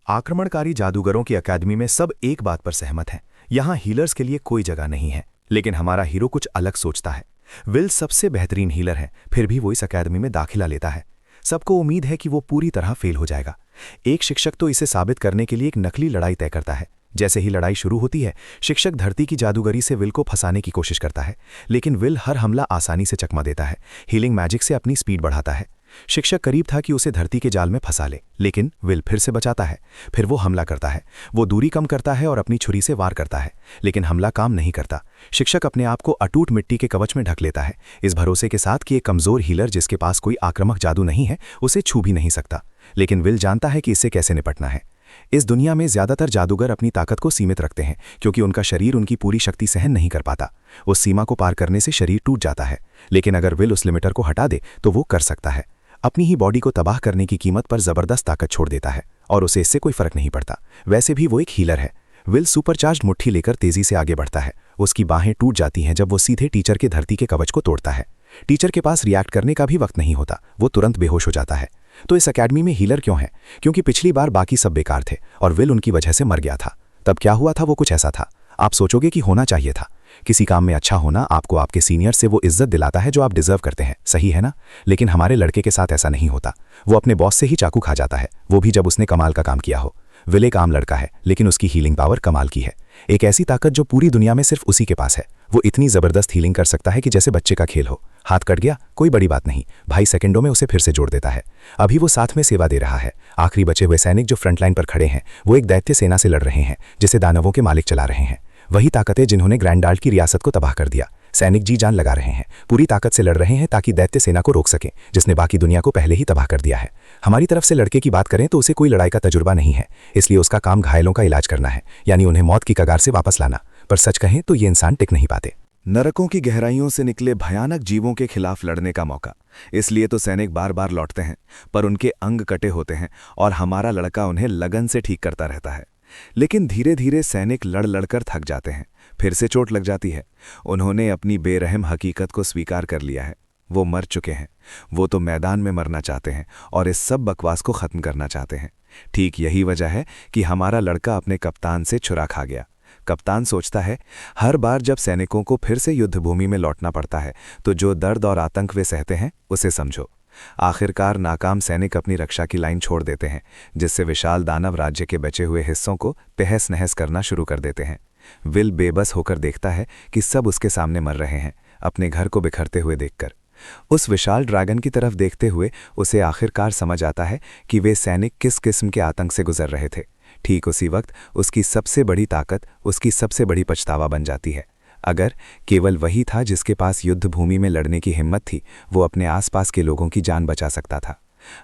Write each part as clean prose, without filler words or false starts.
आक्रमणकारी जादूगरों की अकादमी में सब एक बात पर सहमत हैं, यहाँ हीलर्स के लिए कोई जगह नहीं है। लेकिन हमारा हीरो कुछ अलग सोचता है। विल सबसे बेहतरीन हीलर है, फिर भी वो इस अकादमी में दाखिला लेता है। सबको उम्मीद है कि वो पूरी तरह फेल हो जाएगा। एक शिक्षक तो इसे साबित करने के लिए एक नकली लड़ाई तय करता है। जैसे ही लड़ाई शुरू होती है, शिक्षक धरती की जादूगरी से विल को फंसाने की कोशिश करता है, लेकिन विल हर हमला आसानी से चकमा देता है। हीलिंग मैजिक से अपनी स्पीड बढ़ाता है। शिक्षक करीब था कि उसे धरती के जाल में फंसा ले, लेकिन विल फिर से बचाता है। फिर वो हमला करता है। वो दूरी कम करता है और अपनी छुरी से वार करता है, लेकिन हमला काम नहीं करता। शिक्षक अपने आप को अटूट मिट्टी के कवच में ढक लेता है, इस भरोसे के साथ कि एक कमजोर हीलर जिसके पास कोई आक्रामक जादू नहीं है उसे छू भी नहीं सकता। लेकिन विल जानता है कि इससे कैसे निपटना है। इस दुनिया में ज्यादातर जादूगर अपनी ताकत को सीमित रखते हैं, क्योंकि उनका शरीर उनकी पूरी शक्ति सहन नहीं कर पाता। उस सीमा को पार करने से शरीर टूट जाता है, लेकिन अगर विल उस लिमिटर को हटा दे तो वो कर सकता है। अपनी ही बॉडी को तबाह करने की कीमत पर जबरदस्त ताकत छोड़ देता है, और उसे इससे कोई फर्क नहीं पड़ता। वैसे भी वो एक हीलर है। विल सुपरचार्ज्ड मुट्ठी लेकर तेजी से आगे बढ़ता है। उसकी बाहें टूट जाती हैं जब वो सीधे टीचर के धरती के कवच को तोड़ता है। टीचर के पास रिएक्ट करने का भी वक्त नहीं होता, वो तुरंत बेहोश हो जाता है। तो इस अकेडमी में हीलर क्यों है? क्योंकि पिछली बार बाकी सब बेकार थे और विल उनकी वजह से मर गया था। तब क्या हुआ था वो कुछ ऐसा था। आप सोचोगे कि होना चाहिए था। किसी काम में अच्छा होना आपको आपके सीनियर से वो इज्जत दिलाता है जो आप डिजर्व करते हैं, सही है ना? लेकिन हमारे लड़के के साथ ऐसा नहीं होता। वो अपने बॉस से ही चाकू खा जाता है, वो भी जब उसने कमाल का काम किया हो। विल एक आम लड़का है, लेकिन उसकी हीलिंग पावर कमाल की है। एक ऐसी ताकत जो पूरी दुनिया में सिर्फ उसी के पास है। वो इतनी जबरदस्त हीलिंग कर सकता है कि जैसे बच्चे का खेल हो। हाथ कट गया, कोई बड़ी बात नहीं, भाई सेकंडों में उसे फिर से जोड़ देता है। अभी वो साथ में सेवा दे रहा है। आखिरी बचे हुए सैनिक जो फ्रंटलाइन पर खड़े हैं, वो एक दैत्य सेना से लड़ रहे हैं जिसे दानवों के मालिक चला रहे हैं। वही ताकतें जिन्होंने ग्रैंडाल्ट की रियासत को तबाह कर दिया। सैनिक जी जान लगा रहे हैं, पूरी ताकत से लड़ रहे हैं ताकि दैत्य सेना को रोक सकें, जिसने बाकी दुनिया को पहले ही तबाह कर दिया है। हमारी तरफ से लड़के की बात करें तो उसे कोई लड़ाई का तजुर्बा नहीं है, इसलिए उसका काम घायलों का इलाज करना है, यानी उन्हें मौत की कगार से वापस लाना। पर सच कहें तो ये इंसान टिक नहीं पाते। नरकों की गहराइयों से निकले भयानक जीवों के खिलाफ लड़ने का मौका, इसलिए तो सैनिक बार बार लौटते हैं, पर उनके अंग कटे होते हैं और हमारा लड़का उन्हें लगन से ठीक करता रहता है। लेकिन धीरे धीरे सैनिक लड़ लड़कर थक जाते हैं, फिर से चोट लग जाती है। उन्होंने अपनी बेरहम हकीकत को स्वीकार कर लिया है। वो मर चुके हैं। वो तो मैदान में मरना चाहते हैं और इस सब बकवास को ख़त्म करना चाहते हैं। ठीक यही वजह है कि हमारा लड़का अपने कप्तान से छुरा खा गया। कप्तान सोचता है, हर बार जब सैनिकों को फिर से युद्धभूमि में लौटना पड़ता है तो जो दर्द और आतंक वे सहते हैं उसे समझो। आखिरकार नाकाम सैनिक अपनी रक्षा की लाइन छोड़ देते हैं, जिससे विशाल दानव राज्य के बचे हुए हिस्सों को तहस नहस करना शुरू कर देते हैं। विल बेबस होकर देखता है कि सब उसके सामने मर रहे हैं, अपने घर को बिखरते हुए देखकर। उस विशाल ड्रैगन की तरफ देखते हुए उसे आखिरकार समझ आता है कि वे सैनिक किस किस्म के आतंक से गुजर रहे थे। ठीक उसी वक्त उसकी सबसे बड़ी ताकत उसकी सबसे बड़ी पछतावा बन जाती है। अगर केवल वही था जिसके पास युद्ध भूमि में लड़ने की हिम्मत थी, वो अपने आसपास के लोगों की जान बचा सकता था।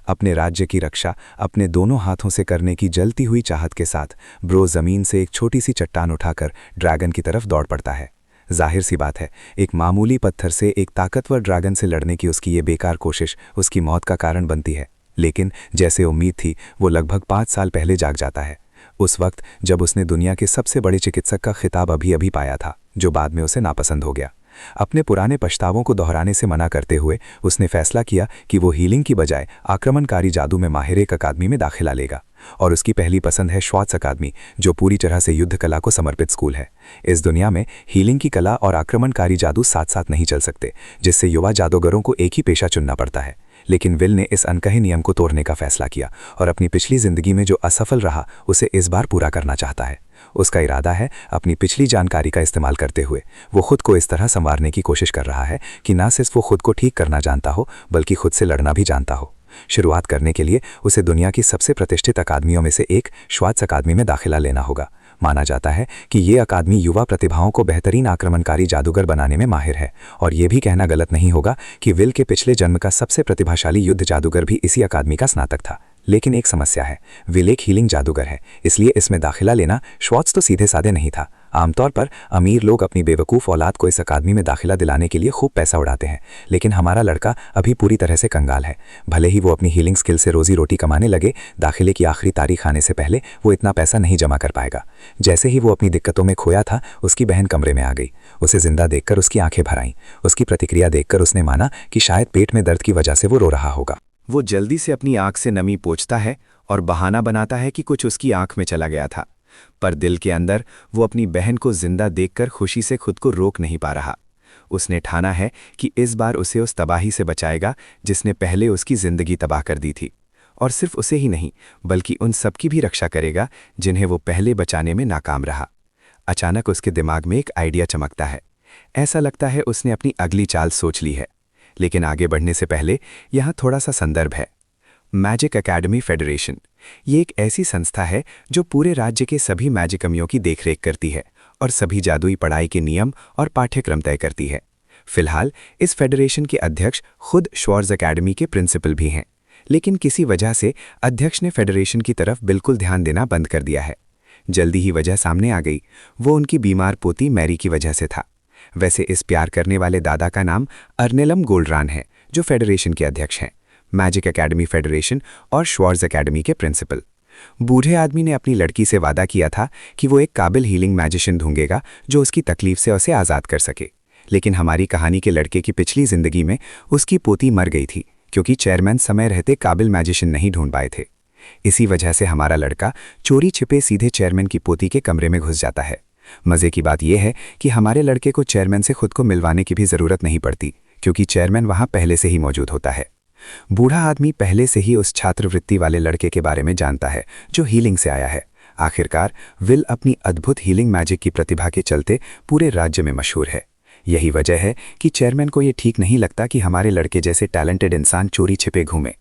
अपने राज्य की रक्षा अपने दोनों हाथों से करने की जलती हुई चाहत के साथ ब्रो जमीन से एक छोटी सी चट्टान उठाकर ड्रैगन की तरफ दौड़ पड़ता है। जाहिर सी बात है, एक मामूली पत्थर से एक ताकतवर ड्रैगन से लड़ने की उसकी ये बेकार कोशिश उसकी मौत का कारण बनती है। लेकिन जैसे उम्मीद थी, वो लगभग 5 साल पहले जाग जाता है, उस वक्त जब उसने दुनिया के सबसे बड़े चिकित्सक का खिताब अभी अभी पाया था, जो बाद में उसे नापसंद हो गया। अपने पुराने पछतावों को दोहराने से मना करते हुए उसने फैसला किया कि वो हीलिंग की बजाय आक्रमणकारी जादू में माहिर एक अकादमी में दाखिला लेगा। और उसकी पहली पसंद है श्वार्ट्ज अकादमी, जो पूरी तरह से युद्ध कला को समर्पित स्कूल है। इस दुनिया में हीलिंग की कला और आक्रमणकारी जादू साथ साथ नहीं चल सकते, जिससे युवा जादूगरों को एक ही पेशा चुनना पड़ता है। लेकिन विल ने इस अनकहे नियम को तोड़ने का फैसला किया और अपनी पिछली जिंदगी में जो असफल रहा उसे इस बार पूरा करना चाहता है। उसका इरादा है अपनी पिछली जानकारी का इस्तेमाल करते हुए वो खुद को इस तरह संवारने की कोशिश कर रहा है कि ना सिर्फ वो खुद को ठीक करना जानता हो, बल्कि खुद से लड़ना भी जानता हो। शुरुआत करने के लिए उसे दुनिया की सबसे प्रतिष्ठित अकादमियों में से एक श्वार्ट्ज अकादमी में दाखिला लेना होगा। माना जाता है कि ये अकादमी युवा प्रतिभाओं को बेहतरीन आक्रमणकारी जादूगर बनाने में माहिर है, और ये भी कहना गलत नहीं होगा कि विल के पिछले जन्म का सबसे प्रतिभाशाली युद्ध जादूगर भी इसी अकादमी का स्नातक था। लेकिन एक समस्या है, विल एक हीलिंग जादूगर है, इसलिए इसमें दाखिला लेना श्वार्ट्ज तो सीधे साधे नहीं था। आमतौर पर अमीर लोग अपनी बेवकूफ़ औलाद को इस अकादमी में दाखिला दिलाने के लिए खूब पैसा उड़ाते हैं, लेकिन हमारा लड़का अभी पूरी तरह से कंगाल है। भले ही वो अपनी हीलिंग स्किल से रोजी रोटी कमाने लगे, दाखिले की आखिरी तारीख आने से पहले वो इतना पैसा नहीं जमा कर पाएगा। जैसे ही वो अपनी दिक्कतों में खोया था, उसकी बहन कमरे में आ गई। उसे जिंदा देखकर उसकी आंखें भर आईं। उसकी प्रतिक्रिया देखकर उसने माना कि शायद पेट में दर्द की वजह से वो रो रहा होगा। वो जल्दी से अपनी आंख से नमी पोंछता है और बहाना बनाता है कि कुछ उसकी आंख में चला गया था, पर दिल के अंदर वो अपनी बहन को जिंदा देखकर खुशी से खुद को रोक नहीं पा रहा। उसने ठाना है कि इस बार उसे उस तबाही से बचाएगा जिसने पहले उसकी जिंदगी तबाह कर दी थी, और सिर्फ उसे ही नहीं बल्कि उन सबकी भी रक्षा करेगा जिन्हें वो पहले बचाने में नाकाम रहा। अचानक उसके दिमाग में एक आइडिया चमकता है। ऐसा लगता है उसने अपनी अगली चाल सोच ली है। लेकिन आगे बढ़ने से पहले यहाँ थोड़ा सा संदर्भ है। मैजिक एकेडमी फेडरेशन ये एक ऐसी संस्था है जो पूरे राज्य के सभी मैजिकमियों की देखरेख करती है और सभी जादुई पढ़ाई के नियम और पाठ्यक्रम तय करती है। फिलहाल इस फेडरेशन के अध्यक्ष खुद श्वार्ज़ एकेडमी के प्रिंसिपल भी हैं, लेकिन किसी वजह से अध्यक्ष ने फेडरेशन की तरफ बिल्कुल ध्यान देना बंद कर दिया है। जल्दी ही वजह सामने आ गई, वो उनकी बीमार पोती मैरी की वजह से था। वैसे इस प्यार करने वाले दादा का नाम अर्नेलम गोल्डरान है, जो फेडरेशन के अध्यक्ष हैं, मैजिक एकेडमी फेडरेशन और श्वार्ज़ एकेडमी के प्रिंसिपल। बूढ़े आदमी ने अपनी लड़की से वादा किया था कि वो एक काबिल हीलिंग मैजिशियन ढूंढेगा जो उसकी तकलीफ से उसे आज़ाद कर सके। लेकिन हमारी कहानी के लड़के की पिछली जिंदगी में उसकी पोती मर गई थी, क्योंकि चेयरमैन समय रहते काबिल मैजिशियन नहीं ढूंढ पाए थे। इसी वजह से हमारा लड़का चोरी छिपे सीधे चेयरमैन की पोती के कमरे में घुस जाता है। मज़े की बात यह है कि हमारे लड़के को चेयरमैन से खुद को मिलवाने की भी ज़रूरत नहीं पड़ती, क्योंकि चेयरमैन वहाँ पहले से ही मौजूद होता है। बूढ़ा आदमी पहले से ही उस छात्रवृत्ति वाले लड़के के बारे में जानता है जो हीलिंग से आया है। आखिरकार विल अपनी अद्भुत हीलिंग मैजिक की प्रतिभा के चलते पूरे राज्य में मशहूर है। यही वजह है कि चेयरमैन को ये ठीक नहीं लगता कि हमारे लड़के जैसे टैलेंटेड इंसान चोरी छिपे घूमे।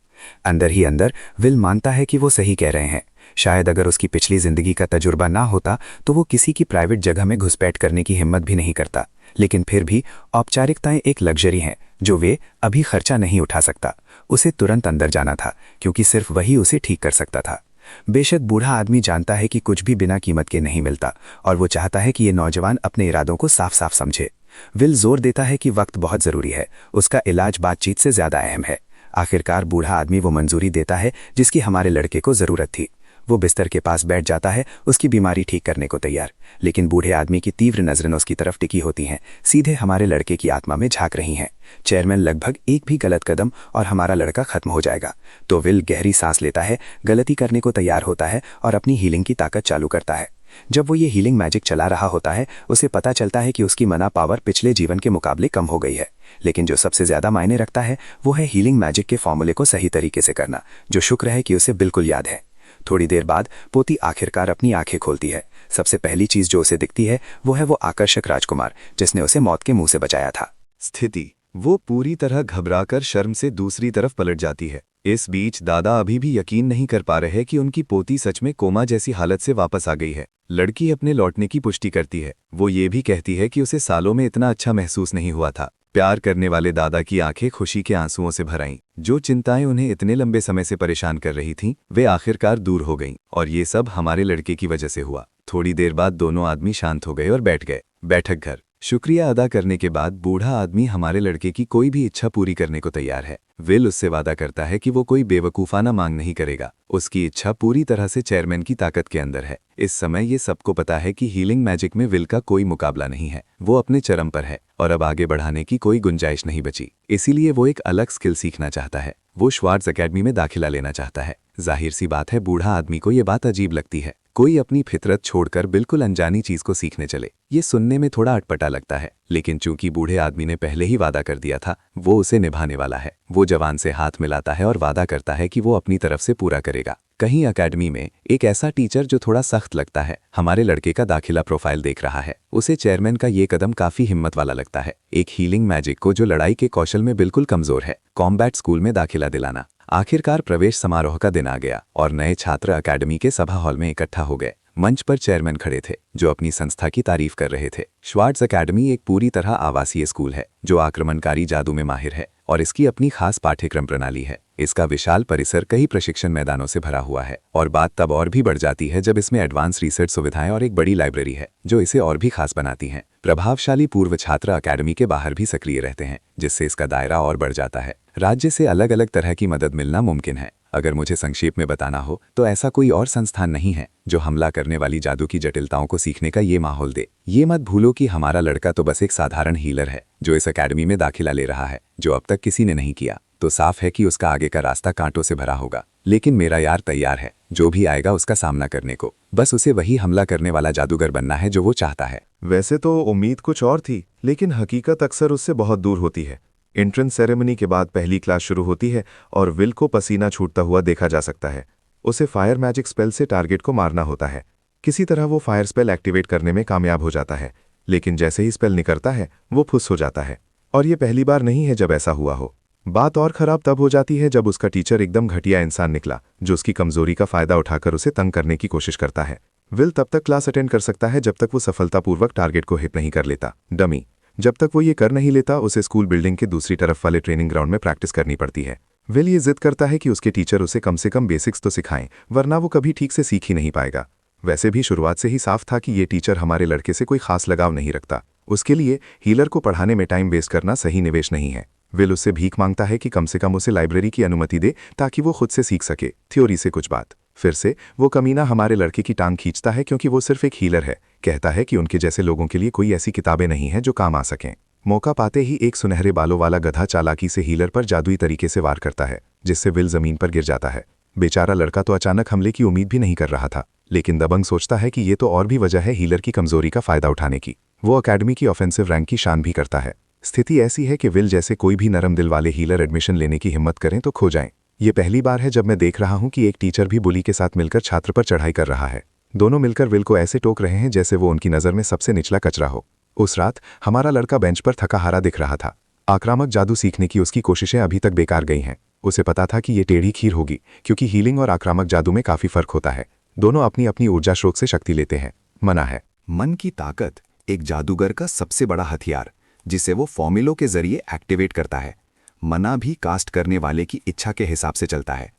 अंदर ही अंदर विल मानता है कि वो सही कह रहे हैं। शायद अगर उसकी पिछली जिंदगी का तजुर्बा ना होता तो वो किसी की प्राइवेट जगह में घुसपैठ करने की हिम्मत भी नहीं करता। लेकिन फिर भी औपचारिकताएं एक लग्जरी हैं जो वे अभी खर्चा नहीं उठा सकता। उसे तुरंत अंदर जाना था, क्योंकि सिर्फ वही उसे ठीक कर सकता था। बेशक बूढ़ा आदमी जानता है कि कुछ भी बिना कीमत के नहीं मिलता, और वो चाहता है कि ये नौजवान अपने इरादों को साफ साफ समझे। विल जोर देता है कि वक्त बहुत ज़रूरी है, उसका इलाज बातचीत से ज़्यादा अहम है। आखिरकार बूढ़ा आदमी वो मंजूरी देता है जिसकी हमारे लड़के को ज़रूरत थी। वो बिस्तर के पास बैठ जाता है, उसकी बीमारी ठीक करने को तैयार। लेकिन बूढ़े आदमी की तीव्र नज़रें उसकी तरफ टिकी होती हैं, सीधे हमारे लड़के की आत्मा में झांक रही हैं। चेयरमैन लगभग एक भी गलत कदम और हमारा लड़का खत्म हो जाएगा। तो विल गहरी सांस लेता है, गलती करने को तैयार होता है और अपनी हीलिंग की ताकत चालू करता है। जब वो ये हीलिंग मैजिक चला रहा होता है, उसे पता चलता है कि उसकी मना पावर पिछले जीवन के मुकाबले कम हो गई है। लेकिन जो सबसे ज्यादा मायने रखता है वो है हीलिंग मैजिक के फॉर्मूले को सही तरीके से करना, जो शुक्र है कि उसे बिल्कुल याद है। थोड़ी देर बाद पोती आखिरकार अपनी आंखें खोलती है। सबसे पहली चीज जो उसे दिखती है वो है वो आकर्षक राजकुमार जिसने उसे मौत के मुंह से बचाया था। स्थिति वो पूरी तरह घबराकर शर्म से दूसरी तरफ पलट जाती है। इस बीच दादा अभी भी यकीन नहीं कर पा रहे कि उनकी पोती सच में कोमा जैसी हालत से वापस आ गई है। लड़की अपने लौटने की पुष्टि करती है। वो ये भी कहती है कि उसे सालों में इतना अच्छा महसूस नहीं हुआ था। प्यार करने वाले दादा की आंखें खुशी के आंसुओं से भर आईं। जो चिंताएं उन्हें इतने लंबे समय से परेशान कर रही थीं, वे आखिरकार दूर हो गईं, और ये सब हमारे लड़के की वजह से हुआ। थोड़ी देर बाद दोनों आदमी शांत हो गए और बैठ गए। बैठक घर। शुक्रिया अदा करने के बाद बूढ़ा आदमी हमारे लड़के की कोई भी इच्छा पूरी करने को तैयार है। विल उससे वादा करता है कि वो कोई बेवकूफाना मांग नहीं करेगा। उसकी इच्छा पूरी तरह से चेयरमैन की ताकत के अंदर है। इस समय ये सबको पता है कि हीलिंग मैजिक में विल का कोई मुकाबला नहीं है। वो अपने चरम पर है और अब आगे बढ़ाने की कोई गुंजाइश नहीं बची। इसीलिए वो एक अलग स्किल सीखना चाहता है। वो श्वार्ज़ एकेडमी में दाखिला लेना चाहता है। जाहिर सी बात है बूढ़ा आदमी को ये बात अजीब लगती है। कोई अपनी फितरत छोड़कर बिल्कुल अनजानी चीज को सीखने चले, ये सुनने में थोड़ा अटपटा लगता है। लेकिन चूंकि बूढ़े आदमी ने पहले ही वादा कर दिया था, वो उसे निभाने वाला है। वो जवान से हाथ मिलाता है और वादा करता है कि वो अपनी तरफ से पूरा करेगा। कहीं अकेडमी में एक ऐसा टीचर जो थोड़ा सख्त लगता है हमारे लड़के का दाखिला प्रोफाइल देख रहा है। उसे चेयरमैन का ये कदम काफी हिम्मत वाला लगता है। एक हीलिंग मैजिक को जो लड़ाई के कौशल में बिल्कुल कमजोर है, कॉम्बैट स्कूल में दाखिला दिलाना। आखिरकार प्रवेश समारोह का दिन आ गया और नए छात्र अकेडमी के सभा हॉल में इकट्ठा हो गए। मंच पर चेयरमैन खड़े थे जो अपनी संस्था की तारीफ कर रहे थे। श्वार्ज़ एकेडमी एक पूरी तरह आवासीय स्कूल है जो आक्रमणकारी जादू में माहिर है और इसकी अपनी खास पाठ्यक्रम प्रणाली है। इसका विशाल परिसर कई प्रशिक्षण मैदानों से भरा हुआ है और बात तब और भी बढ़ जाती है जब इसमें एडवांस रिसर्च सुविधाएं और एक बड़ी लाइब्रेरी है जो इसे और भी खास बनाती हैं। प्रभावशाली पूर्व छात्र अकेडमी के बाहर भी सक्रिय रहते हैं जिससे इसका दायरा और बढ़ जाता है। राज्य से अलग अलग तरह की मदद मिलना मुमकिन है। अगर मुझे संक्षेप में बताना हो तो ऐसा कोई और संस्थान नहीं है जो हमला करने वाली जादू की जटिलताओं को सीखने का ये माहौल दे। ये मत भूलो कि हमारा लड़का तो बस एक साधारण हीलर है जो इस अकेडमी में दाखिला ले रहा है, जो अब तक किसी ने नहीं किया। तो साफ है कि उसका आगे का रास्ता कांटों से भरा होगा। लेकिन मेरा यार तैयार है। जो भी आएगा उसका सामना करने को। बस उसे वही हमला करने वाला जादूगर बनना है जो वो चाहता है। वैसे तो उम्मीद कुछ और थी, लेकिन हकीकत अक्सर उससे बहुत दूर होती है। एंट्रेंस सेरेमनी के बाद पहली क्लास शुरू होती है और विल को पसीना छूटता हुआ देखा जा सकता है। उसे फायर मैजिक स्पेल से टारगेट को मारना होता है। किसी तरह वो फायर स्पेल एक्टिवेट करने में कामयाब हो जाता है, लेकिन जैसे ही स्पेल निकलता है वो फुस हो जाता है। और ये पहली बार नहीं है जब ऐसा हुआ हो। बात और खराब तब हो जाती है जब उसका टीचर एकदम घटिया इंसान निकला, जो उसकी कमजोरी का फायदा उठाकर उसे तंग करने की कोशिश करता है। विल तब तक क्लास अटेंड कर सकता है जब तक वो सफलतापूर्वक टारगेट को हिट नहीं कर लेता। डमी। जब तक वो ये कर नहीं लेता, उसे स्कूल बिल्डिंग के दूसरी तरफ वाले ट्रेनिंग ग्राउंड में प्रैक्टिस करनी पड़ती है। विल ये जिद करता है कि उसके टीचर उसे कम से कम बेसिक्स तो सिखाएं, वरना वो कभी ठीक से सीख ही नहीं पाएगा। वैसे भी शुरुआत से ही साफ था कि ये टीचर हमारे लड़के से कोई खास लगाव नहीं रखता। उसके लिए हीलर को पढ़ाने में टाइम वेस्ट करना सही निवेश नहीं है। विल उससे भीख मांगता है कि कम से कम उसे लाइब्रेरी की अनुमति दे ताकि वो खुद से सीख सके थ्योरी से कुछ बात। फिर से वो कमीना हमारे लड़के की टांग खींचता है क्योंकि वो सिर्फ एक हीलर है। कहता है कि उनके जैसे लोगों के लिए कोई ऐसी किताबें नहीं हैं जो काम आ सकें। मौका पाते ही एक सुनहरे बालों वाला गधा चालाकी से हीलर पर जादुई तरीके से वार करता है, जिससे विल जमीन पर गिर जाता है। बेचारा लड़का तो अचानक हमले की उम्मीद भी नहीं कर रहा था, लेकिन दबंग सोचता है कि ये तो और भी वजह है हीलर की कमजोरी का फायदा उठाने की। वो अकेडमी की ऑफेंसिव रैंक की शान भी करता है। स्थिति ऐसी है कि विल जैसे कोई भी नरम दिल वाले हीलर एडमिशन लेने की हिम्मत करें तो खो जाएं। ये पहली बार है जब मैं देख रहा हूं कि एक टीचर भी बुली के साथ मिलकर छात्र पर चढ़ाई कर रहा है। दोनों मिलकर विल को ऐसे टोक रहे हैं जैसे वो उनकी नज़र में सबसे निचला कचरा हो। उस रात हमारा लड़का बेंच पर थका हारा दिख रहा था। आक्रामक जादू सीखने की उसकी कोशिशें अभी तक बेकार गई हैं। उसे पता था कि ये टेढ़ी खीर होगी, क्योंकि हीलिंग और आक्रामक जादू में काफी फर्क होता है। दोनों अपनी अपनी ऊर्जा स्रोत से शक्ति लेते हैं। मना है। मन की ताकत एक जादूगर का सबसे बड़ा हथियार, जिसे वो फॉर्मूलों के जरिए एक्टिवेट करता है। मना भी कास्ट करने वाले की इच्छा के हिसाब से चलता है।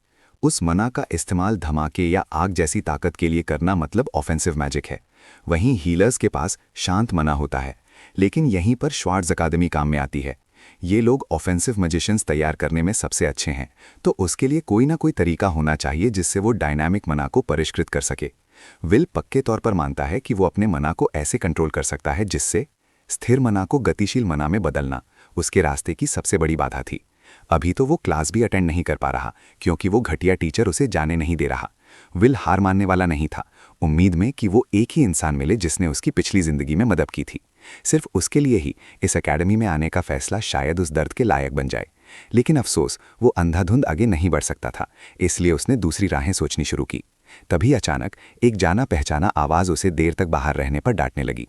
उस मना का इस्तेमाल धमाके या आग जैसी ताकत के लिए करना मतलब ऑफेंसिव मैजिक है। वहीं हीलर्स के पास शांत मना होता है, लेकिन यहीं पर श्वार्ट्ज अकादमी काम में आती है। ये लोग ऑफेंसिव मैजिशियंस तैयार करने में सबसे अच्छे हैं, तो उसके लिए कोई ना कोई तरीका होना चाहिए जिससे वो डायनामिक मना को परिष्कृत कर सके। विल पक्के तौर पर मानता है कि वो अपने मना को ऐसे कंट्रोल कर सकता है जिससे स्थिर मना को गतिशील मना में बदलना उसके रास्ते की सबसे बड़ी बाधा थी। अभी तो वो क्लास भी अटेंड नहीं कर पा रहा, क्योंकि वो घटिया टीचर उसे जाने नहीं दे रहा। विल हार मानने वाला नहीं था, उम्मीद में कि वो एक ही इंसान मिले जिसने उसकी पिछली जिंदगी में मदद की थी। सिर्फ उसके लिए ही इस एकेडमी में आने का फैसला शायद उस दर्द के लायक बन जाए। लेकिन अफसोस, वो अंधाधुंध आगे नहीं बढ़ सकता था, इसलिए उसने दूसरी राहें सोचनी शुरू की। तभी अचानक एक जाना पहचाना आवाज़ उसे देर तक बाहर रहने पर डांटने लगी।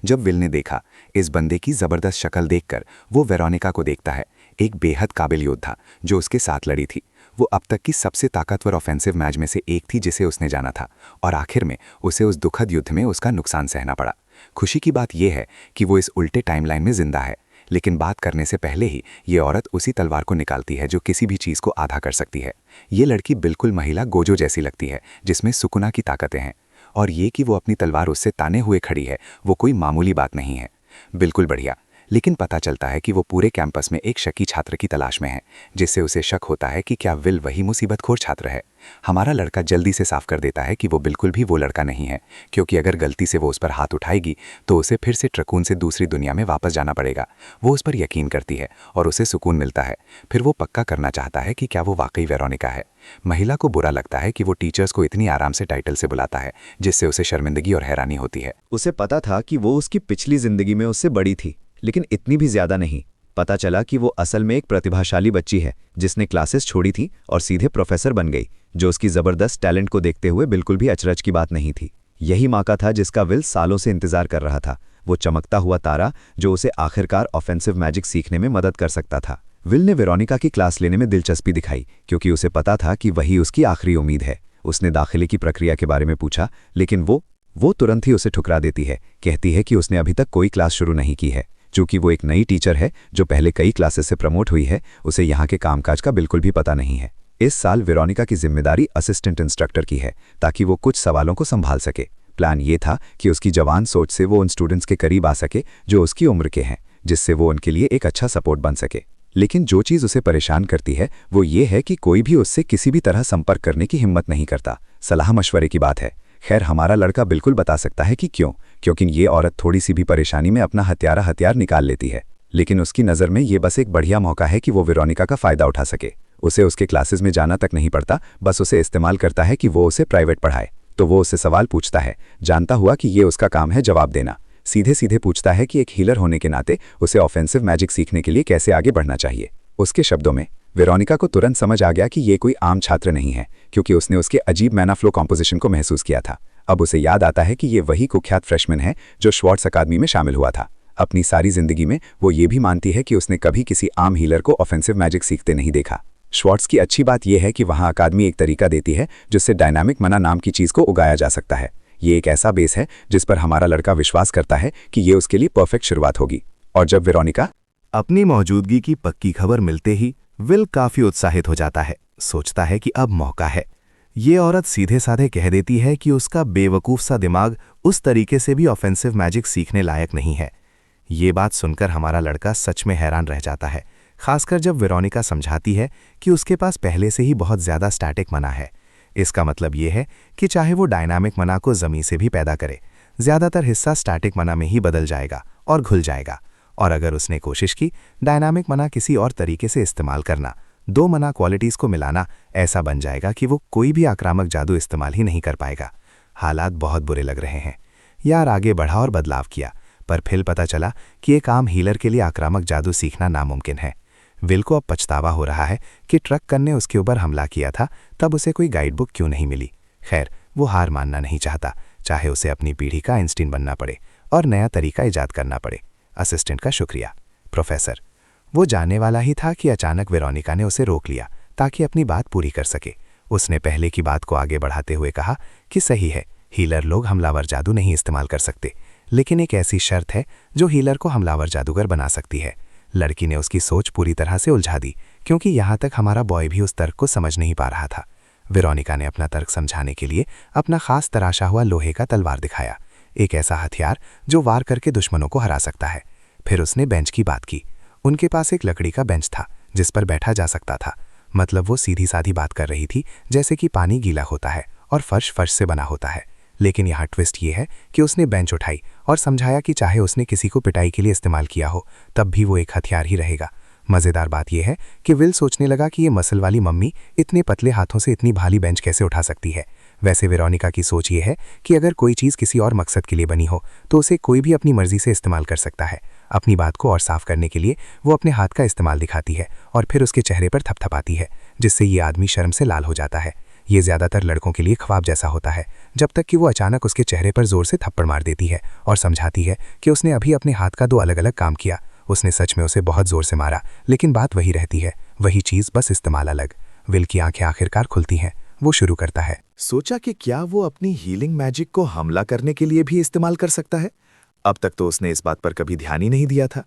जब विल ने देखा, इस बंदे की जबरदस्त शक्ल देखकर वो वेरोनिका को देखता है, एक बेहद काबिल योद्धा जो उसके साथ लड़ी थी। वो अब तक की सबसे ताकतवर ऑफेंसिव मैच में से एक थी जिसे उसने जाना था, और आखिर में उसे उस दुखद युद्ध में उसका नुकसान सहना पड़ा। खुशी की बात यह है कि वो इस उल्टे टाइमलाइन में जिंदा है, लेकिन बात करने से पहले ही ये औरत उसी तलवार को निकालती है जो किसी भी चीज़ को आधा कर सकती है। ये लड़की बिल्कुल महिला गोजो जैसी लगती है, जिसमें सुकुना की ताकतें हैं, और ये कि वो अपनी तलवार उससे ताने हुए खड़ी है, वो कोई मामूली बात नहीं है। बिल्कुल बढ़िया। लेकिन पता चलता है कि वो पूरे कैंपस में एक शकी छात्र की तलाश में है, जिससे उसे शक होता है कि क्या विल वही मुसीबतखोर छात्र है। हमारा लड़का जल्दी से साफ कर देता है कि वो बिल्कुल भी वो लड़का नहीं है, क्योंकि अगर गलती से वो उस पर हाथ उठाएगी तो उसे फिर से ट्रकून से दूसरी दुनिया में वापस जाना पड़ेगा। वो उस पर यकीन करती है और उसे सुकून मिलता है। फिर वो पक्का करना चाहता है कि क्या वो वाकई वेरोनिका है। महिला को बुरा लगता है कि वो टीचर्स को इतनी आराम से टाइटल से बुलाता है, जिससे उसे शर्मिंदगी और हैरानी होती है। उसे पता था कि वो उसकी पिछली जिंदगी में उससे बड़ी थी, लेकिन इतनी भी ज्यादा नहीं। पता चला कि वो असल में एक प्रतिभाशाली बच्ची है जिसने क्लासेस छोड़ी थी और सीधे प्रोफेसर बन गई, जो उसकी जबरदस्त टैलेंट को देखते हुए बिल्कुल भी अचरज की बात नहीं थी। यही मौका था जिसका विल सालों से इंतजार कर रहा था, वो चमकता हुआ तारा जो उसे आखिरकार ऑफेंसिव मैजिक सीखने में मदद कर सकता था। विल ने वेरोनिका की क्लास लेने में दिलचस्पी दिखाई, क्योंकि उसे पता था कि वही उसकी आखिरी उम्मीद है। उसने दाखिले की प्रक्रिया के बारे में पूछा, लेकिन वो तुरंत ही उसे ठुकरा देती है। कहती है कि उसने अभी तक कोई क्लास शुरू नहीं की है। चूंकि वो एक नई टीचर है जो पहले कई क्लासेस से प्रमोट हुई है, उसे यहाँ के कामकाज का बिल्कुल भी पता नहीं है। इस साल वेरोनिका की जिम्मेदारी असिस्टेंट इंस्ट्रक्टर की है, ताकि वो कुछ सवालों को संभाल सके। प्लान ये था कि उसकी जवान सोच से वो उन स्टूडेंट्स के करीब आ सके जो उसकी उम्र के हैं, जिससे वो उनके लिए एक अच्छा सपोर्ट बन सके। लेकिन जो चीज़ उसे परेशान करती है वो ये है कि कोई भी उससे किसी भी तरह संपर्क करने की हिम्मत नहीं करता। सलाह मशवरे की बात है। खैर, हमारा लड़का बिल्कुल बता सकता है कि क्यों, क्योंकि ये औरत थोड़ी सी भी परेशानी में अपना हथियार निकाल लेती है। लेकिन उसकी नज़र में ये बस एक बढ़िया मौका है कि वो वेरोनिका का फ़ायदा उठा सके। उसे उसके क्लासेस में जाना तक नहीं पड़ता, बस उसे इस्तेमाल करता है कि वो उसे प्राइवेट पढ़ाए। तो वो उससे सवाल पूछता है, जानता हुआ कि ये उसका काम है जवाब देना। सीधे सीधे पूछता है कि एक हीलर होने के नाते उसे ऑफेंसिव मैजिक सीखने के लिए कैसे आगे बढ़ना चाहिए। उसके शब्दों में वेरोनिका को तुरंत समझ आ गया कि ये कोई आम छात्र नहीं है, क्योंकि उसने उसके अजीब मैना फ्लो कॉम्पोजिशन को महसूस किया था। अब उसे याद आता है कि ये वही कुख्यात फ्रेशमैन है जो श्वार्ट्स अकादमी में शामिल हुआ था। अपनी सारी जिंदगी में वो ये भी मानती है कि उसने कभी किसी आम हीलर को ऑफेंसिव मैजिक सीखते नहीं देखा। श्वार्ट्स की अच्छी बात यह है कि वहाँ अकादमी एक तरीका देती है जिससे डायनामिक मना नाम की चीज़ को उगाया जा सकता है। ये एक ऐसा बेस है जिस पर हमारा लड़का विश्वास करता है कि ये उसके लिए परफेक्ट शुरुआत होगी। और जब वेरोनिका अपनी मौजूदगी की पक्की खबर मिलते ही विल काफी उत्साहित हो जाता है। सोचता है कि अब मौका है। ये औरत सीधे साधे कह देती है कि उसका बेवकूफ सा दिमाग उस तरीके से भी ऑफेंसिव मैजिक सीखने लायक नहीं है। ये बात सुनकर हमारा लड़का सच में हैरान रह जाता है, खासकर जब वेरोनिका समझाती है कि उसके पास पहले से ही बहुत ज्यादा स्टैटिक मना है। इसका मतलब ये है कि चाहे वो डायनामिक मना को जमीन से भी पैदा करे, ज्यादातर हिस्सा स्टैटिक मना में ही बदल जाएगा और घुल जाएगा। और अगर उसने कोशिश की डायनामिक मना किसी और तरीके से इस्तेमाल करना, दो मना क्वालिटीज को मिलाना, ऐसा बन जाएगा कि वो कोई भी आक्रामक जादू इस्तेमाल ही नहीं कर पाएगा। हालात बहुत बुरे लग रहे हैं। यार आगे बढ़ा और बदलाव किया, पर फिर पता चला कि एक आम हीलर के लिए आक्रामक जादू सीखना नामुमकिन है। विल को अब पछतावा हो रहा है कि ट्रक कन ने उसके ऊपर हमला किया था, तब उसे कोई गाइड बुक क्यों नहीं मिली। खैर, वो हार मानना नहीं चाहता, चाहे उसे अपनी पीढ़ी का आइंस्टीन बनना पड़े और नया तरीका ईजाद करना पड़े। असिस्टेंट का शुक्रिया प्रोफेसर। वो जाने वाला ही था कि अचानक वेरोनिका ने उसे रोक लिया ताकि अपनी बात पूरी कर सके। उसने पहले की बात को आगे बढ़ाते हुए कहा कि सही है, हीलर लोग हमलावर जादू नहीं इस्तेमाल कर सकते, लेकिन एक ऐसी शर्त है जो हीलर को हमलावर जादूगर बना सकती है। लड़की ने उसकी सोच पूरी तरह से उलझा दी, क्योंकि यहाँ तक हमारा बॉय भी उस तर्क को समझ नहीं पा रहा था। वेरोनिका ने अपना तर्क समझाने के लिए अपना खास तराशा हुआ लोहे का तलवार दिखाया, एक ऐसा हथियार जो वार करके दुश्मनों को हरा सकता है। फिर उसने बेंच की बात की। उनके पास एक लकड़ी का बेंच था जिस पर बैठा जा सकता था। मतलब वो सीधी साधी बात कर रही थी, जैसे कि पानी गीला होता है और फर्श फर्श से बना होता है। लेकिन यहाँ ट्विस्ट ये है कि उसने बेंच उठाई और समझाया कि चाहे उसने किसी को पिटाई के लिए इस्तेमाल किया हो, तब भी वो एक हथियार ही रहेगा। मज़ेदार बात यह है कि विल सोचने लगा कि ये मसल वाली मम्मी इतने पतले हाथों से इतनी भारी बेंच कैसे उठा सकती है। वैसे वेरोनिका की सोच ये है कि अगर कोई चीज़ किसी और मकसद के लिए बनी हो तो उसे कोई भी अपनी मर्जी से इस्तेमाल कर सकता है। अपनी बात को और साफ करने के लिए वो अपने हाथ का इस्तेमाल दिखाती है और फिर उसके चेहरे पर थपथपाती है, जिससे ये आदमी शर्म से लाल हो जाता है। ये ज़्यादातर लड़कों के लिए ख्वाब जैसा होता है, जब तक कि वो अचानक उसके चेहरे पर जोर से थप्पड़ मार देती है और समझाती है कि उसने अभी अपने हाथ का दो अलग अलग काम किया। उसने सच में उसे बहुत जोर से मारा, लेकिन बात वही रहती है, वही चीज़, बस इस्तेमाल अलग। विल की आंखें आखिरकार खुलती हैं। वो शुरू करता है, सोचा कि क्या वो अपनी हीलिंग मैजिक को हमला करने के लिए भी इस्तेमाल कर सकता है। अब तक तो उसने इस बात पर कभी ध्यान ही नहीं दिया था।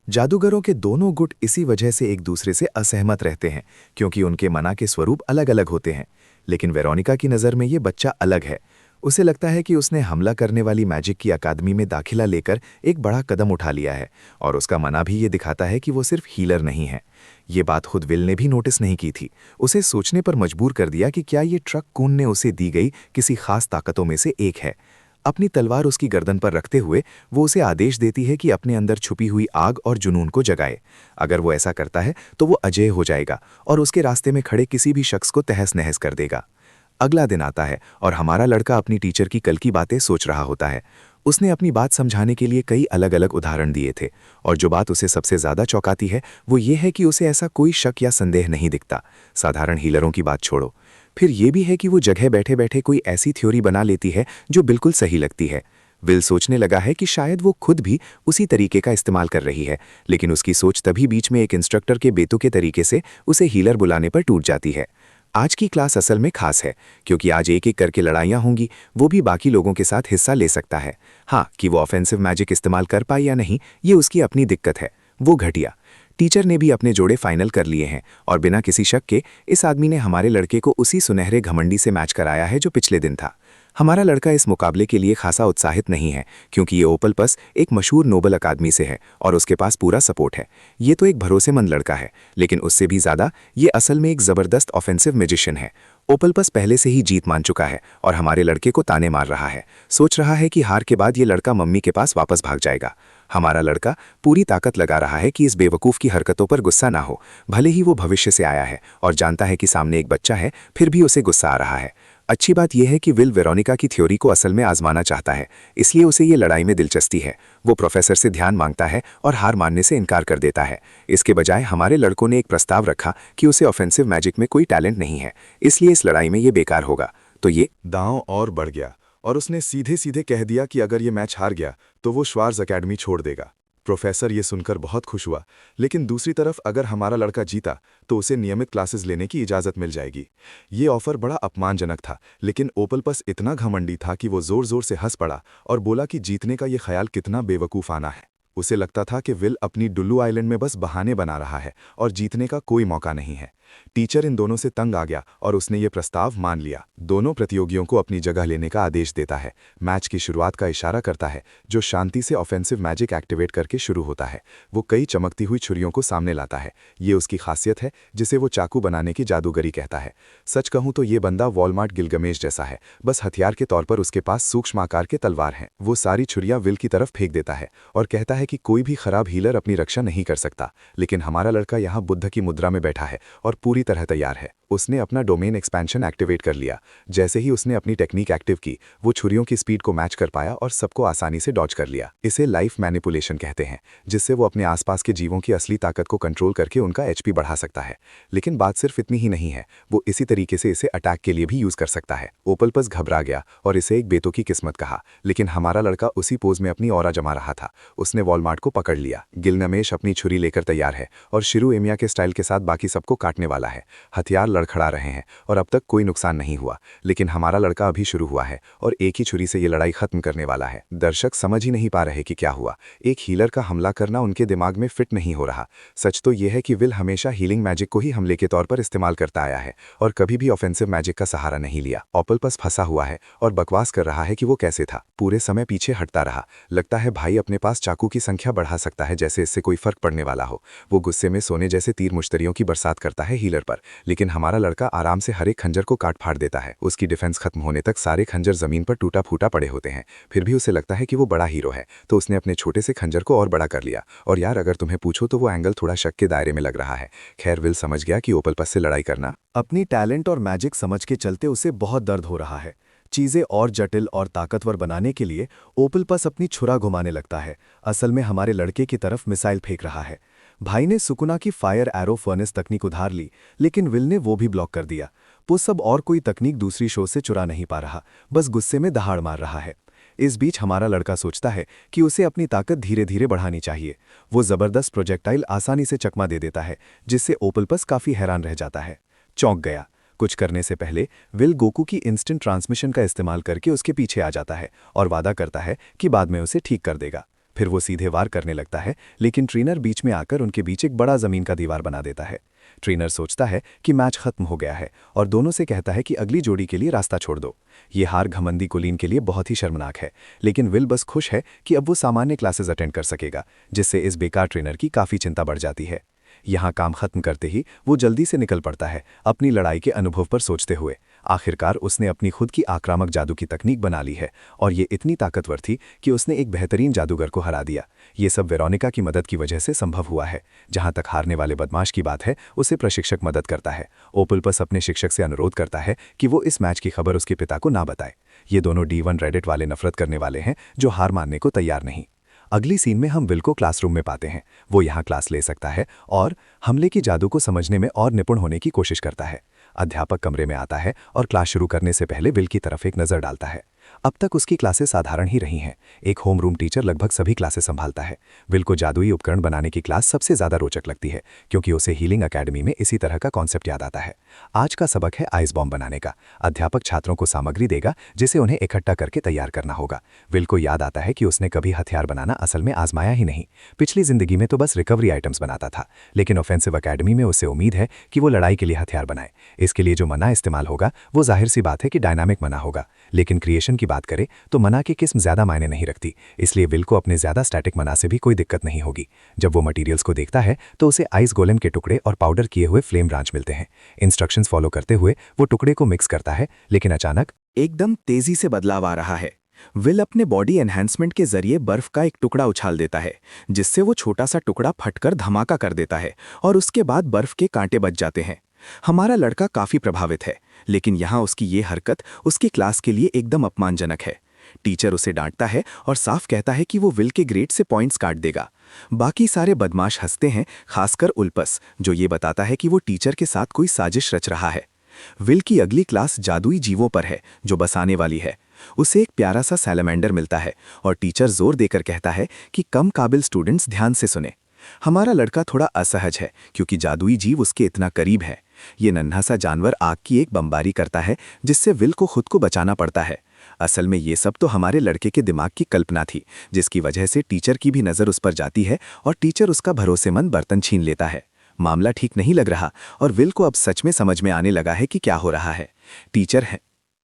जादूगरों के दोनों गुट इसी वजह से एक दूसरे से असहमत रहते हैं, क्योंकि उनके मना के स्वरूप अलग अलग होते हैं। लेकिन वेरोनिका की नज़र में ये बच्चा अलग है। उसे लगता है कि उसने हमला करने वाली मैजिक की अकादमी में दाखिला लेकर एक बड़ा कदम उठा लिया है, और उसका मना भी ये दिखाता है कि वो सिर्फ हीलर नहीं है। ये बात खुद विल ने भी नोटिस नहीं की थी। उसे सोचने पर मजबूर कर दिया कि क्या ये ट्रक कून ने उसे दी गई किसी खास ताकतों में से एक है। अपनी तलवार उसकी गर्दन पर रखते हुए वो उसे आदेश देती है कि अपने अंदर छुपी हुई आग और जुनून को जगाए। अगर वो ऐसा करता है तो वो अजेय हो जाएगा और उसके रास्ते में खड़े किसी भी शख्स को तहस नहस कर देगा। अगला दिन आता है और हमारा लड़का अपनी टीचर की कल की बातें सोच रहा होता है। उसने अपनी बात समझाने के लिए कई अलग अलग उदाहरण दिए थे, और जो बात उसे सबसे ज़्यादा चौंकाती है वो ये है कि उसे ऐसा कोई शक या संदेह नहीं दिखता। साधारण हीलरों की बात छोड़ो, फिर ये भी है कि वो जगह बैठे बैठे कोई ऐसी थ्योरी बना लेती है जो बिल्कुल सही लगती है। विल सोचने लगा है कि शायद वो खुद भी उसी तरीके का इस्तेमाल कर रही है, लेकिन उसकी सोच तभी बीच में एक इंस्ट्रक्टर के बेतुके तरीके से उसे हीलर बुलाने पर टूट जाती है। आज की क्लास असल में खास है, क्योंकि आज एक एक करके लड़ाइयाँ होंगी। वो भी बाकी लोगों के साथ हिस्सा ले सकता है। हाँ, कि वो ऑफेंसिव मैजिक इस्तेमाल कर पाए या नहीं, ये उसकी अपनी दिक्कत है। वो घटिया टीचर ने भी अपने जोड़े फाइनल कर लिए हैं, और बिना किसी शक के इस आदमी ने हमारे लड़के को उसी सुनहरे घमंडी से मैच कराया है जो पिछले दिन था। हमारा लड़का इस मुकाबले के लिए खासा उत्साहित नहीं है, क्योंकि ये ओपलपस एक मशहूर नोबल अकादमी से है और उसके पास पूरा सपोर्ट है। ये तो एक भरोसेमंद लड़का है, लेकिन उससे भी ज़्यादा ये असल में एक ज़बरदस्त ऑफेंसिव मैजिशियन है। ओपलपस पहले से ही जीत मान चुका है और हमारे लड़के को ताने मार रहा है। सोच रहा है कि हार के बाद ये लड़का मम्मी के पास वापस भाग जाएगा। हमारा लड़का पूरी ताकत लगा रहा है कि इस बेवकूफ़ की हरकतों पर गुस्सा ना हो, भले ही वो भविष्य से आया है और जानता है कि सामने एक बच्चा है, फिर भी उसे गुस्सा आ रहा है। अच्छी बात यह है कि विल वेरोनिका की थ्योरी को असल में आजमाना चाहता है, इसलिए उसे ये लड़ाई में दिलचस्पी है। वो प्रोफेसर से ध्यान मांगता है और हार मानने से इनकार कर देता है। इसके बजाय हमारे लड़कों ने एक प्रस्ताव रखा कि उसे ऑफेंसिव मैजिक में कोई टैलेंट नहीं है, इसलिए इस लड़ाई में ये बेकार होगा। तो ये दांव और बढ़ गया और उसने सीधे सीधे कह दिया कि अगर ये मैच हार गया तो वो श्वार्ज़ एकेडमी छोड़ देगा। प्रोफेसर ये सुनकर बहुत खुश हुआ, लेकिन दूसरी तरफ अगर हमारा लड़का जीता तो उसे नियमित क्लासेस लेने की इजाज़त मिल जाएगी। ये ऑफर बड़ा अपमानजनक था, लेकिन ओपलपस इतना घमंडी था कि वो जोर जोर से हंस पड़ा और बोला कि जीतने का ये ख्याल कितना बेवकूफ़ाना है। उसे लगता था कि विल अपनी डुल्लू आइलैंड में बस बहाने बना रहा है और जीतने का कोई मौका नहीं है। टीचर इन दोनों से तंग आ गया और उसने ये प्रस्ताव मान लिया। दोनों प्रतियोगियों को अपनी जगह लेने का आदेश देता है। मैच की शुरुआत का इशारा करता है, जो शांति से ऑफेंसिव मैजिक एक्टिवेट करके शुरू होता है। वो कई चमकती हुई छुरियों को सामने लाता है। ये उसकी खासियत है, जिसे वो चाकू बनाने की जादूगरी कहता है। सच कहूं तो ये बंदा वॉलमार्ट गिलगमेश जैसा है, बस हथियार के तौर पर उसके पास सूक्ष्म आकार के तलवार हैं। वो सारी छुरियां विल की तरफ फेंक देता है और कहता है कि कोई भी खराब हीलर अपनी रक्षा नहीं कर सकता। लेकिन हमारा लड़का यहाँ बुद्ध की मुद्रा में बैठा है और पूरी तरह तैयार है। उसने अपना डोमेन एक्सपेंशन एक्टिवेट कर लिया। जैसे ही उसने अपनी टेक्निक एक्टिव की, वो छुरियों की स्पीड को मैच कर पाया और सबको आसानी से डॉज कर लिया। इसे लाइफ मैनिपुलेशन कहते हैं, जिससे वो अपने आसपास के जीवों की असली ताकत को कंट्रोल करके उनका एचपी बढ़ा सकता है। लेकिन बात सिर्फ इतनी ही नहीं है, वो इसी तरीके से इसे अटैक के लिए भी यूज कर सकता है। ओपलपस घबरा गया और इसे एक बेतों की किस्मत कहा, लेकिन हमारा लड़का उसी पोज में अपनी ऑरा जमा रहा था। उसने वॉलमार्ट को पकड़ लिया। गिलगमेश अपनी छुरी लेकर तैयार है और शिरू एमिया के स्टाइल के साथ बाकी सबको काटने वाला है। हथियार लड़खड़ा रहे हैं और अब तक कोई नुकसान नहीं हुआ, लेकिन हमारा लड़का अभी शुरू हुआ है और एक ही छुरी से ये लड़ाई खत्म करने वाला है। दर्शक समझ ही नहीं पा रहे कि क्या हुआ। एक हीलर का हमला करना उनके दिमाग में फिट नहीं हो रहा। सच तो यह है कि विल हमेशा हीलिंग मैजिक को ही हमले के तौर पर इस्तेमाल करता आया है और कभी भी ऑफेंसिव मैजिक का सहारा नहीं लिया। ओपलपस फंसा हुआ है और बकवास कर रहा है कि वो कैसे था। पूरे समय पीछे हटता रहा। लगता है भाई अपने पास चाकू की संख्या बढ़ा सकता है, जैसे इससे कोई फर्क पड़ने वाला हो। वो गुस्से में सोने जैसे तीर मुश्तरियों की बरसात करता है हीलर पर, लेकिन हमारा लड़का आराम से हर एक खंजर को काट फाड़ देता है। उसकी डिफेंस खत्म होने तक सारे खंजर जमीन पर टूटा फूटा पड़े होते हैं। फिर भी उसे लगता है कि वो बड़ा हीरो है, तो उसने अपने छोटे से खंजर को और बड़ा कर लिया। और यार, अगर तुम्हें पूछो तो वो एंगल थोड़ा शक के दायरे में लग रहा है। खैर, विल समझ गया कि ओपलपस से लड़ाई करना अपनी टैलेंट और मैजिक समझ के चलते उसे बहुत दर्द हो रहा है। चीजें और जटिल और ताकतवर बनाने के लिए ओपलपस अपनी छुरा घुमाने लगता है। असल में हमारे लड़के की तरफ मिसाइल फेंक रहा है। भाई ने सुकुना की फायर एरो फर्नेस तकनीक उधार ली, लेकिन विल ने वो भी ब्लॉक कर दिया। वो सब और कोई तकनीक दूसरी शो से चुरा नहीं पा रहा, बस गुस्से में दहाड़ मार रहा है। इस बीच हमारा लड़का सोचता है कि उसे अपनी ताकत धीरे धीरे बढ़ानी चाहिए। वो जबरदस्त प्रोजेक्टाइल आसानी से चकमा दे देता है, जिससे ओपलपस काफी हैरान रह जाता है। चौंक गया। कुछ करने से पहले विल गोकू की इंस्टेंट ट्रांसमिशन का इस्तेमाल करके उसके पीछे आ जाता है और वादा करता है कि बाद में उसे ठीक कर देगा। फिर वो सीधे वार करने लगता है, लेकिन ट्रेनर बीच में आकर उनके बीच एक बड़ा जमीन का दीवार बना देता है। ट्रेनर सोचता है कि मैच खत्म हो गया है और दोनों से कहता है कि अगली जोड़ी के लिए रास्ता छोड़ दो। ये हार घमंडी कुलीन के लिए बहुत ही शर्मनाक है, लेकिन विल बस खुश है कि अब वो सामान्य क्लासेस अटेंड कर सकेगा, जिससे इस बेकार ट्रेनर की काफ़ी चिंता बढ़ जाती है। यहाँ काम खत्म करते ही वो जल्दी से निकल पड़ता है, अपनी लड़ाई के अनुभव पर सोचते हुए। आखिरकार उसने अपनी खुद की आक्रामक जादू की तकनीक बना ली है और ये इतनी ताकतवर थी कि उसने एक बेहतरीन जादूगर को हरा दिया। ये सब वेरोनिका की मदद की वजह से संभव हुआ है। जहाँ तक हारने वाले बदमाश की बात है, उसे प्रशिक्षक मदद करता है। ओपलपस अपने शिक्षक से अनुरोध करता है कि वो इस मैच की खबर उसके पिता को ना बताए। ये दोनों D1 रेडिट वाले नफरत करने वाले हैं, जो हार मानने को तैयार नहीं। अगली सीन में हम विल को क्लासरूम में पाते हैं। वो यहाँ क्लास ले सकता है और हमले की जादू को समझने में और निपुण होने की कोशिश करता है। अध्यापक कमरे में आता है और क्लास शुरू करने से पहले विल की तरफ एक नज़र डालता है। अब तक उसकी क्लासेस साधारण ही रही हैं। एक होम रूम टीचर लगभग सभी क्लासेस संभालता है। विल को जादुई उपकरण बनाने की क्लास सबसे ज़्यादा रोचक लगती है, क्योंकि उसे हीलिंग अकेडमी में इसी तरह का कॉन्सेप्ट याद आता है। आज का सबक है आइस बॉम्ब बनाने का। अध्यापक छात्रों को सामग्री देगा, जिसे उन्हें इकट्ठा करके तैयार करना होगा। विल को याद आता है कि उसने कभी हथियार बनाना असल में आजमाया ही नहीं। पिछली जिंदगी में तो बस रिकवरी आइटम्स बनाता था, लेकिन ऑफेंसिव अकेडमी में उससे उम्मीद है कि वो लड़ाई के लिए हथियार बनाए। इसके लिए जो मना इस्तेमाल होगा वो जाहिर सी बात है कि डायनामिक मना होगा, लेकिन क्रिएशन की बात करें तो मना की किस्म ज्यादा मायने नहीं रखती। इसलिए विल को अपने ज्यादा स्टैटिक मना से भी कोई दिक्कत नहीं होगी। जब वो मटेरियल्स को देखता है तो उसे आइस गोलेम के टुकड़े और पाउडर किए हुए फ्लेम ब्रांच मिलते हैं। इंस्ट्रक्शंस फॉलो करते हुए वो टुकड़े को मिक्स करता है, लेकिन अचानक एकदम तेजी से बदलाव आ रहा है। विल अपने बॉडी एनहांसमेंट के जरिए बर्फ का एक टुकड़ा उछाल देता है, जिससे वो छोटा सा टुकड़ा फटकर धमाका कर देता है और उसके बाद बर्फ के कांटे बच जाते हैं। हमारा लड़का काफी प्रभावित है, लेकिन यहाँ उसकी ये हरकत उसकी क्लास के लिए एकदम अपमानजनक है। टीचर उसे डांटता है और साफ कहता है कि वो विल के ग्रेड से पॉइंट्स काट देगा। बाकी सारे बदमाश हंसते हैं, खासकर उल्पस, जो ये बताता है कि वो टीचर के साथ कोई साजिश रच रहा है। विल की अगली क्लास जादुई जीवों पर है, जो बस आने वाली है। उसे एक प्यारा सा सैलमेंडर मिलता है और टीचर जोर देकर कहता है कि कम काबिल स्टूडेंट्स ध्यान से सुने। हमारा लड़का थोड़ा असहज है, क्योंकि जादुई जीव उसके इतना करीब है। ये नन्हा सा जानवर आग की एक बमबारी करता है, जिससे विल को खुद को बचाना पड़ता है। असल में ये सब तो हमारे लड़के के दिमाग की कल्पना थी, जिसकी वजह से टीचर की भी नज़र उस पर जाती है और टीचर उसका भरोसेमंद बर्तन छीन लेता है। मामला ठीक नहीं लग रहा और विल को अब सच में समझ में आने लगा है कि क्या हो रहा है। टीचर है,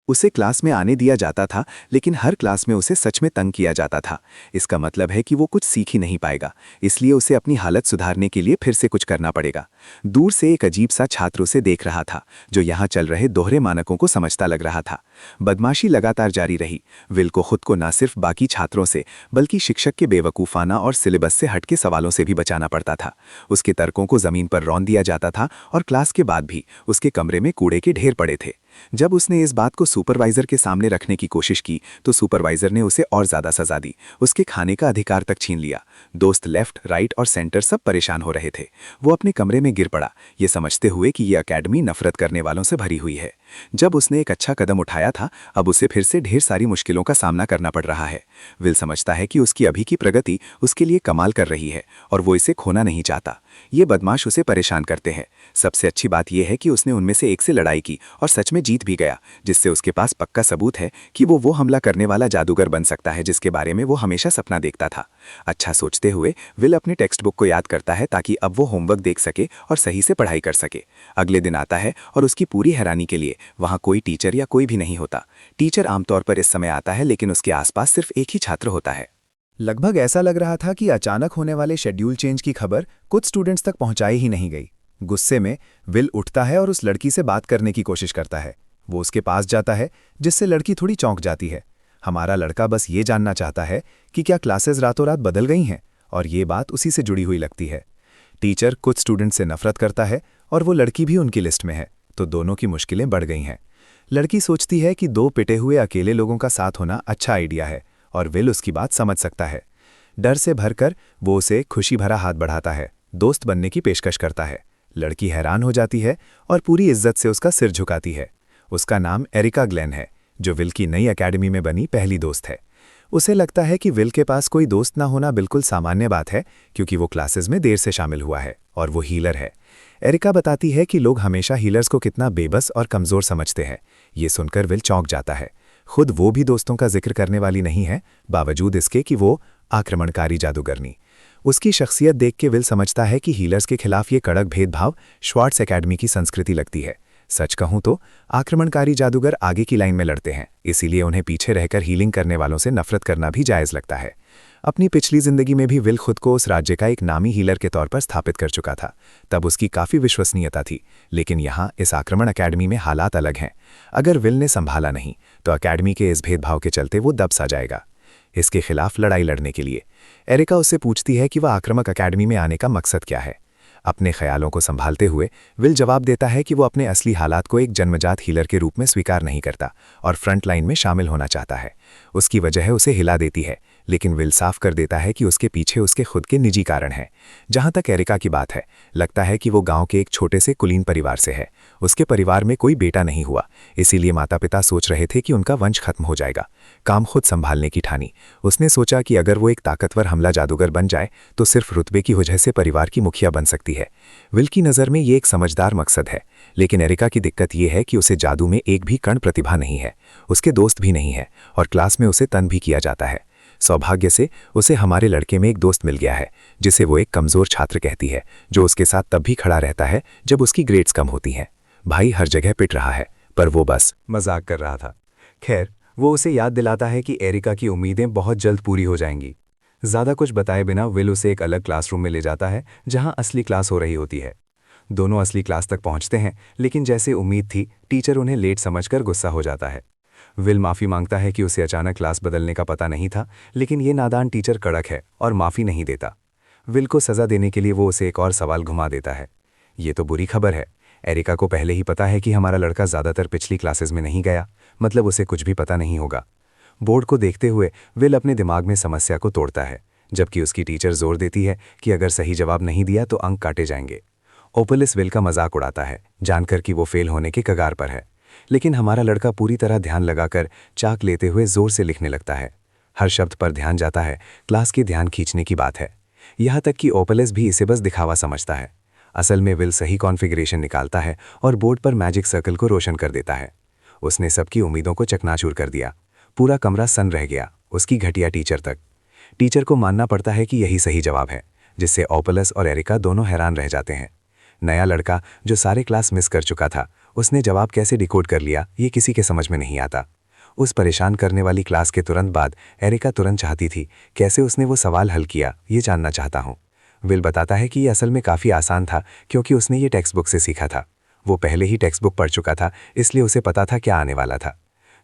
उसे क्लास में आने दिया जाता था, लेकिन हर क्लास में उसे सच में तंग किया जाता था। इसका मतलब है कि वो कुछ सीख ही नहीं पाएगा, इसलिए उसे अपनी हालत सुधारने के लिए फिर से कुछ करना पड़ेगा। दूर से एक अजीब सा छात्र उसे देख रहा था, जो यहाँ चल रहे दोहरे मानकों को समझता लग रहा था। बदमाशी लगातार जारी रही। विल को खुद को न सिर्फ बाकी छात्रों से, बल्कि शिक्षक के बेवकूफ़ाना और सिलेबस से हटके सवालों से भी बचाना पड़ता था। उसके तर्कों को ज़मीन पर रौंद दिया जाता था और क्लास के बाद भी उसके कमरे में कूड़े के ढेर पड़े थे। जब उसने इस बात को सुपरवाइजर के सामने रखने की कोशिश की, तो सुपरवाइजर ने उसे और ज्यादा सजा दी। उसके खाने का अधिकार तक छीन लिया। दोस्त लेफ्ट, राइट और सेंटर सब परेशान हो रहे थे। वो अपने कमरे में गिर पड़ा, ये समझते हुए कि ये अकेडमी नफरत करने वालों से भरी हुई है। जब उसने एक अच्छा कदम उठाया था, अब उसे फिर से ढेर सारी मुश्किलों का सामना करना पड़ रहा है। विल समझता है कि उसकी अभी की प्रगति उसके लिए कमाल कर रही है और वो इसे खोना नहीं चाहता। ये बदमाश उसे परेशान करते हैं। सबसे अच्छी बात यह है कि उसने उनमें से एक से लड़ाई की और सच में जीत भी गया, जिससे उसके पास पक्का सबूत है कि वो हमला करने वाला जादूगर बन सकता है जिसके बारे में वो हमेशा सपना देखता था। अच्छा सोचते हुए विल अपने टेक्स्ट बुक को याद करता है, ताकि अब वो होमवर्क देख सके और सही से पढ़ाई कर सके। अगले दिन आता है और उसकी पूरी हैरानी के लिए वहाँ कोई टीचर या कोई भी नहीं होता। टीचर आमतौर पर इस समय आता है, लेकिन उसके आसपास सिर्फ एक ही छात्र होता है। लगभग ऐसा लग रहा था कि अचानक होने वाले शेड्यूल चेंज की खबर कुछ स्टूडेंट्स तक पहुंचाई ही नहीं गई। गुस्से में विल उठता है और उस लड़की से बात करने की कोशिश करता है। वो उसके पास जाता है, जिससे लड़की थोड़ी चौंक जाती है। हमारा लड़का बस ये जानना चाहता है कि क्या क्लासेस रातों रात बदल गई हैं, और ये बात उसी से जुड़ी हुई लगती है। टीचर कुछ स्टूडेंट से नफरत करता है और वो लड़की भी उनकी लिस्ट में है, तो दोनों की मुश्किलें बढ़ गई हैं। लड़की सोचती है कि दो पिटे हुए अकेले लोगों का साथ होना अच्छा आइडिया है, और विल उसकी बात समझ सकता है। डर से भरकर वो उसे खुशी भरा हाथ बढ़ाता है, दोस्त बनने की पेशकश करता है। लड़की हैरान हो जाती है और पूरी इज्जत से उसका सिर झुकाती है। उसका नाम एरिका ग्लेन है, जो विल की नई एकेडमी में बनी पहली दोस्त है। उसे लगता है कि विल के पास कोई दोस्त ना होना बिल्कुल सामान्य बात है, क्योंकि वो क्लासेस में देर से शामिल हुआ है और वो हीलर है। एरिका बताती है कि लोग हमेशा हीलर्स को कितना बेबस और कमज़ोर समझते हैं। ये सुनकर विल चौंक जाता है। खुद वो भी दोस्तों का जिक्र करने वाली नहीं है, बावजूद इसके कि वो आक्रमणकारी जादूगरनी। उसकी शख्सियत देख के विल समझता है कि हीलर्स के खिलाफ ये कड़क भेदभाव श्वार्ट्स एकेडमी की संस्कृति लगती है। सच कहूं तो आक्रमणकारी जादूगर आगे की लाइन में लड़ते हैं, इसीलिए उन्हें पीछे रहकर हीलिंग करने वालों से नफरत करना भी जायज़ लगता है। अपनी पिछली जिंदगी में भी विल खुद को उस राज्य का एक नामी हीलर के तौर पर स्थापित कर चुका था। तब उसकी काफ़ी विश्वसनीयता थी, लेकिन यहाँ इस आक्रमण अकेडमी में हालात अलग हैं। अगर विल ने संभाला नहीं, तो अकेडमी के इस भेदभाव के चलते वो दब सा जाएगा। इसके खिलाफ लड़ाई लड़ने के लिए एरिका उससे पूछती है कि वह आक्रामक अकेडमी में आने का मकसद क्या है। अपने ख्यालों को संभालते हुए विल जवाब देता है कि वो अपने असली हालात को एक जन्मजात हीलर के रूप में स्वीकार नहीं करता और फ्रंट लाइन में शामिल होना चाहता है। उसकी वजह उसे हिला देती है, लेकिन विल साफ कर देता है कि उसके पीछे उसके खुद के निजी कारण हैं। जहाँ तक एरिका की बात है, लगता है कि वो गांव के एक छोटे से कुलीन परिवार से है। उसके परिवार में कोई बेटा नहीं हुआ, इसीलिए माता पिता सोच रहे थे कि उनका वंश खत्म हो जाएगा। काम खुद संभालने की ठानी। उसने सोचा कि अगर वो एक ताकतवर हमला जादूगर बन जाए तो सिर्फ रुतबे की वजह से परिवार की मुखिया बन सकती है। विल की नज़र में ये एक समझदार मकसद है, लेकिन एरिका की दिक्कत ये है कि उसे जादू में एक भी कण प्रतिभा नहीं है, उसके दोस्त भी नहीं है और क्लास में उसे तंग भी किया जाता है। सौभाग्य से उसे हमारे लड़के में एक दोस्त मिल गया है, जिसे वो एक कमज़ोर छात्र कहती है, जो उसके साथ तब भी खड़ा रहता है जब उसकी ग्रेड्स कम होती हैं। भाई हर जगह पिट रहा है, पर वो बस मजाक कर रहा था। खैर, वो उसे याद दिलाता है कि एरिका की उम्मीदें बहुत जल्द पूरी हो जाएंगी। ज़्यादा कुछ बताए बिना विल उसे एक अलग क्लासरूम में ले जाता है, जहां असली क्लास हो रही होती है। दोनों असली क्लास तक पहुंचते हैं, लेकिन जैसे उम्मीद थी, टीचर उन्हें लेट समझकर गुस्सा हो जाता है। विल माफ़ी मांगता है कि उसे अचानक क्लास बदलने का पता नहीं था, लेकिन ये नादान टीचर कड़क है और माफ़ी नहीं देता। विल को सज़ा देने के लिए वो उसे एक और सवाल घुमा देता है। ये तो बुरी खबर है। एरिका को पहले ही पता है कि हमारा लड़का ज़्यादातर पिछली क्लासेस में नहीं गया, मतलब उसे कुछ भी पता नहीं होगा। बोर्ड को देखते हुए विल अपने दिमाग में समस्या को तोड़ता है, जबकि उसकी टीचर जोर देती है कि अगर सही जवाब नहीं दिया तो अंक काटे जाएंगे। ओपलिस विल का मजाक उड़ाता है, जानकर कि वो फेल होने के कगार पर है। लेकिन हमारा लड़का पूरी तरह ध्यान लगाकर चाक लेते हुए जोर से लिखने लगता है। हर शब्द पर ध्यान जाता है, क्लास के ध्यान खींचने की बात है। यहाँ तक कि ओपलिस भी इसे बस दिखावा समझता है। असल में विल सही कॉन्फ़िगरेशन निकालता है और बोर्ड पर मैजिक सर्कल को रोशन कर देता है। उसने सबकी उम्मीदों को चकनाचूर कर दिया। पूरा कमरा सन्न रह गया, उसकी घटिया टीचर तक। टीचर को मानना पड़ता है कि यही सही जवाब है, जिससे ओपलिस और एरिका दोनों हैरान रह जाते हैं। नया लड़का जो सारे क्लास मिस कर चुका था, उसने जवाब कैसे डिकोड कर लिया ये किसी के समझ में नहीं आता। उस परेशान करने वाली क्लास के तुरंत बाद एरिका तुरंत चाहती थी कैसे उसने वो सवाल हल किया, ये जानना चाहता हूँ। विल बताता है कि ये असल में काफ़ी आसान था, क्योंकि उसने ये टेक्स्ट बुक से सीखा था। वो पहले ही टेक्स्ट बुक पढ़ चुका था, इसलिए उसे पता था क्या आने वाला था।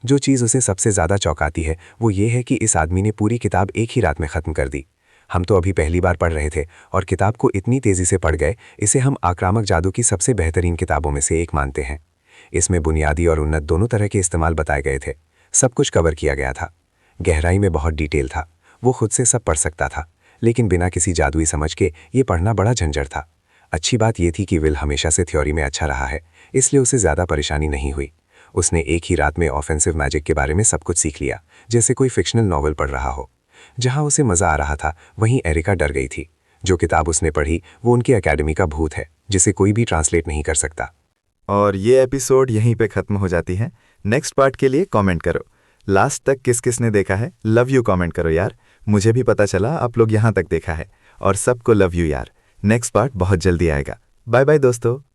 जो चीज़ उसे सबसे ज़्यादा चौंकाती है वो ये है कि इस आदमी ने पूरी किताब एक ही रात में ख़त्म कर दी। हम तो अभी पहली बार पढ़ रहे थे और किताब को इतनी तेज़ी से पढ़ गए, इसे हम आक्रामक जादू की सबसे बेहतरीन किताबों में से एक मानते हैं। इसमें बुनियादी और उन्नत दोनों तरह के इस्तेमाल बताए गए थे। सब कुछ कवर किया गया था। गहराई में बहुत डिटेल था। वो खुद से सब पढ़ सकता था, लेकिन बिना किसी जादुई समझ के ये पढ़ना बड़ा झंझट था। अच्छी बात ये थी कि विल हमेशा से थ्योरी में अच्छा रहा है, इसलिए उसे ज़्यादा परेशानी नहीं हुई। उसने एक ही रात में ऑफेंसिव मैजिक के बारे में सब कुछ सीख लिया, जैसे कोई फिक्शनल नॉवल पढ़ रहा हो। जहाँ उसे मज़ा आ रहा था, वहीं एरिका डर गई थी। जो किताब उसने पढ़ी वो उनकी एकेडमी का भूत है, जिसे कोई भी ट्रांसलेट नहीं कर सकता। और ये एपिसोड यहीं पे ख़त्म हो जाती है। नेक्स्ट पार्ट के लिए कमेंट करो। लास्ट तक किस किस ने देखा है, लव यू कमेंट करो यार। मुझे भी पता चला आप लोग यहाँ तक देखा है, और सबको लव यू यार। नेक्स्ट पार्ट बहुत जल्दी आएगा। बाय बाय दोस्तों।